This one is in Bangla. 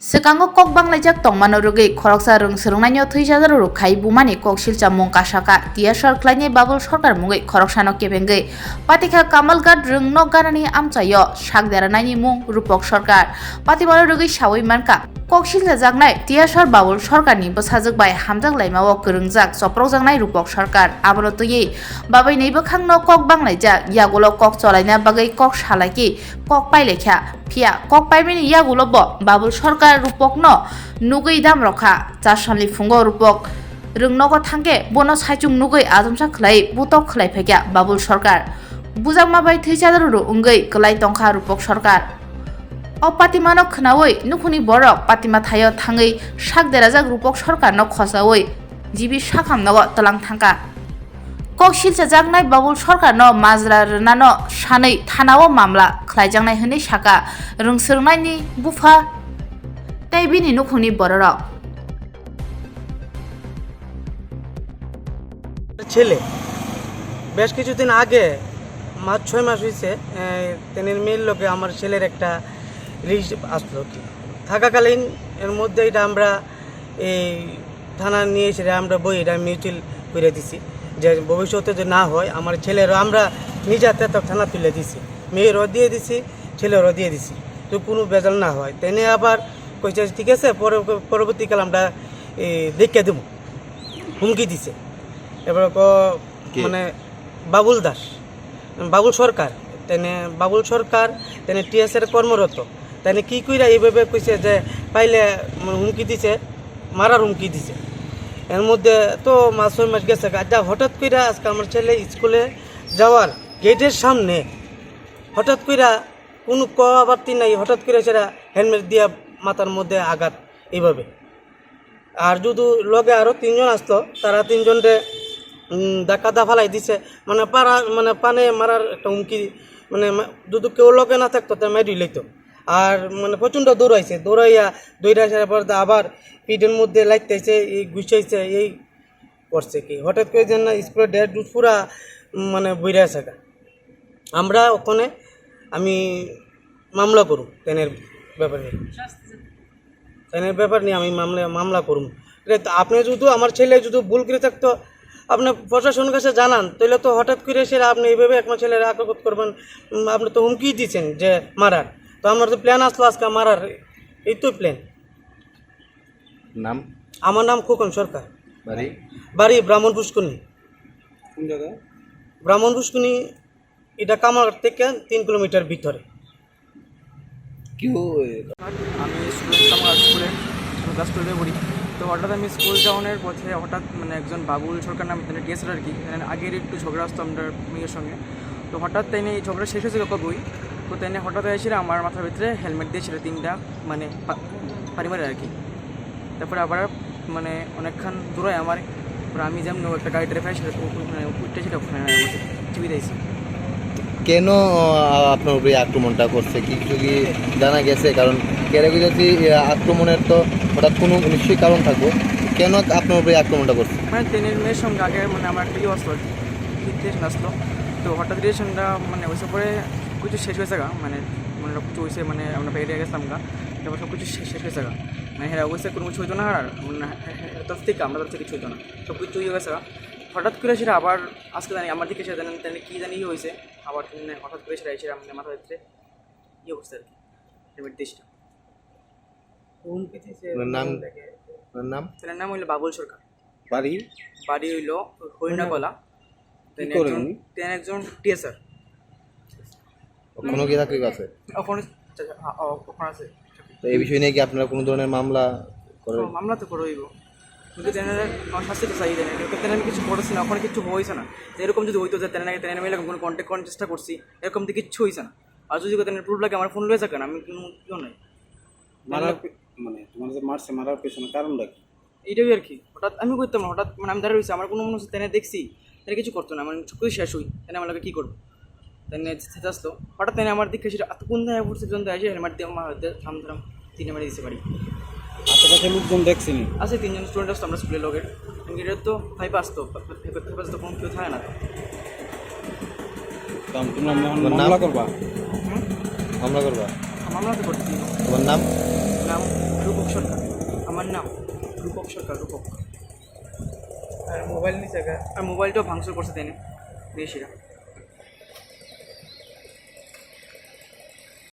Sekango kok banglajak tongmano rugi khoroksa rung serungnanyo thuisadar rukhai bumani kok silcha mungka saka tia sarklani babul sarkar mungai khoroksano kebengai patika kamalgat rung no ganani amchayo sakdaranani mung rupok sarkar patibalo rugi sawai manka kok silcha jaknai tia sar babul sarkarni bwsajak bai hamjak laimao kwrwngjak choprokjaknai rupok sarkar aboro tui babai nei bwkhangno kok banglajak yagulo kok cholaina bagai kok salaki kok pailekha Pia kok paimini yagulo bo babul sarkar rupok no nugui dam rokha charsanli fungo rupok rungnogo thangke bono saichung nugui ajumsa khlai butok khlai phekya babul sarkar bujangma bai theisadaro ungui klai tongkha rupok sarkar o patimano khnaoi nukhuni borok patima thayo thangui sakderajak rupok sarkar no khosaoi jibi sakhamnago talang thangka kok silcha jaknai babul sarkar no majra rwnano sanai thanao mamla khlaijaknai hwnui saka rungsrungnaini bufa tei bini nukhungni bororok ছেলে বেশ কিছুদিন আগে 6 মাস হয়েছে তেনের মেয়ের লোকে আমার ছেলের একটা রিস্ট আসলো কি থাকাকালীন এর মধ্যে এটা আমরা এই থানা নিয়ে এসে আমরা বই এটা মিউচুয়াল করে দিছি যে ভবিষ্যতে যে না হয় আমার ছেলেরও আমরা নিজে হাতে থানা তুলে দিছি মেয়েরও দিয়ে দিছি ছেলেরও দিয়ে দিছি তো কোনো বেজাল না হয় তেনে আবার কইছে ঠিক আছে পরবর্তীকাল আমরা দেখে দেবো হুমকি দিছে এবার মানে বাবুল দাস বাবুল সরকার তেনে টিএসের কর্মরত তেনে কি কইরা এইভাবে কইছে যে পাইলে হুমকি দিছে মারার হুমকি দিছে এর মধ্যে তো 6 মাস গেছে যা হঠাৎ কইরা আজকে আমার ছেলে স্কুলে যাওয়ার গেটের সামনে হঠাৎ কইরা কোনো কথাবার্তা নাই হঠাৎ করে সেটা হেলমেট দিয়া মাথার মধ্যে আঘাত এইভাবে আর যদি লগে আরও 3 জন আসতো তারা 3 জনরে ধাক্কা ফালাই দিছে মানে পানে মারার একটা হুমকি মানে যদি কেউ লগে না থাকতো তা মেরে লইতো আর মানে প্রচণ্ড দৌড়াইয়া আসার পর আবার পিঠের মধ্যে লাগতেছে এই গুছাইছে এই করছে কি হঠাৎ করে যেন না স্কুলের ডেট পুরা মানে বইরা থাকা আমরা ওখানে আমি মামলা করুম তেনের ব্যাপার নিয়ে আমি মামলা করুম আপনি যদি আমার ছেলে যদি ভুল করে থাকতো আপনি প্রশাসনের কাছে জানান তাহলে তো হঠাৎ করে সেটা আপনি এইভাবে একমাস ছেলেরা আক্রমণ করবেন আপনি তো হুমকি দিচ্ছেন যে মারার তো আমার তো প্ল্যান আসলো আজকে মারার এই তো প্ল্যান নাম আমার নাম খোকন সরকার বাড়ি ব্রাহ্মণ পুষ্করণী কোন জায়গায় ব্রাহ্মণ পুষ্করণী এটা কামারঘাট থেকে 3 কিলোমিটার ভিতরে কেউ আমি স্কুলের ক্লাস 12 পড়ি তো হঠাৎ আমি স্কুল যাওয়ানোর পথে হঠাৎ মানে একজন বাবুল সরকার নাম টিএসআর আর কি আগের একটু ঝগড়া আসতো আমার মেয়ের সঙ্গে তো হঠাৎ তাই এই ঝগড়া শেষ হয়েছে কবই তো তাই হঠাৎ এসে আমার মাথার ভিতরে হেলমেট দিয়েছিল 3টা মানে পারিবারিক আর কি তারপরে আবার মানে অনেকক্ষণ দূরে আমার আমি যেমন একটা গাড়ি ড্রাইভার সেটা মানে উঠতে সেটা ওখানে চিবি দিয়েছি কেন আপনার উপরে আক্রমণটা করছে কিছু কি জানা গেছে কারণ কেরাগুজাতি আক্রমণের তো হঠাৎ কোনো নিশ্চয়ই কারণ থাকবো কেন আপনার উপরে আক্রমণটা করছে মানে ট্রেনের মেয়ের সঙ্গে আগে মানে আমার একটা আসলো রিলেশন আসলো তো হঠাৎ রিলেশনটা মানে ওইসব পরে কিছু শেষ হয়েছে গা মানে সব কিছু হয়েছে মানে আমরা বেরিয়ে গেছিলাম গা তারপর সব কিছু শেষ হয়েছে গা মানে হ্যাঁ অবশ্যই কোনো কিছু হইতো না আর মানে তরফ থেকে আমরা তরফ থেকে কিছু হইতো না সব কিছু হয়ে গেছে হঠাৎ করে সেটা আবার আজকে জানি আমার দিকে সেটা জানেন তাহলে কী জানি হয়েছে আবার হঠাৎ করে সেটা এসে আমাদের মাথার ভিতরে ইয়ে বসতে আর কি হেলমেট দেশটা নাম তার নাম হইলো বাবুল সরকার বাড়ি হইলো হরিণাকলা একজন টিএসআর কোনো কি চাকরি আছে ওখানে আছে তো এই বিষয় নিয়ে কি আপনারা কোনো ধরনের মামলা মামলা তো করে হইব কিন্তু আমার শাস্তিটা চাই দেন আমি কিছু করেছি না ওখানে কিছু হয়েছে না এরকম যদি হইতো যে তেনে মিলে কোনো কন্ট্যাক্ট করার চেষ্টা করছি এরকম তো কিচ্ছু হয়েছে না আর যদি তেনের প্রুফ লাগে আমার ফোন লয়ে থাকেন আমি কোনো কেউ নাই মানে তোমার যে মারছে মারার পেছনে কারণটা কি এইটাই আর কি হঠাৎ আমি করতাম না হঠাৎ মানে আমি দাঁড়িয়ে রয়েছি আমার কোনো মনে হচ্ছে তেনে দেখছি তেনে কিছু করতো না মানে চুক্তি শেষ হই তেনে আমার কী করবো তেনে সেটা আসলো হঠাৎ তেনে আমার দিকে সেটা কোন জায়গায় পড়ছে পর্যন্ত আসে হেলমেট দিয়ে আমার হয়তো থাম 3 মারি দিতে পারি আশেপাশে লোকজন দেখছিনি আছে 3 জন স্টুডেন্ট আসতো আমরা স্কুলের লোকের এটা তো ফাইভ আসতো কোনো কেউ থাকে না তোমরা মামলা করবা মামলা করবা মামলা তো করছি তোমার নাম রূপ নাম রূপক সরকার, রূপক। আর মোবাইল নিচে গা আর মোবাইলটাও ভাঙচুর করছে তেনে বিদেশিরা।